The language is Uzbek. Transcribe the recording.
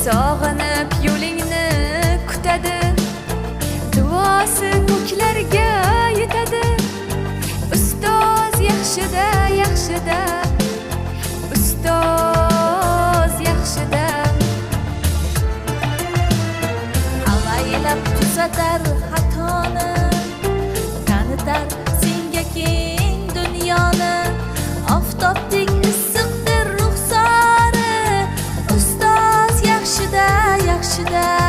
sog'inib yo'lingni kutadi, duosi ko'klarga yetadi. Ustoz yaxshida, yaxshida, ustoz yaxshida. Avaylab tuzatar xatoni, tanitar senga keng dunyoni. Oftobdek issiqdir ruxsori, ustoz yaxshida, yaxshida.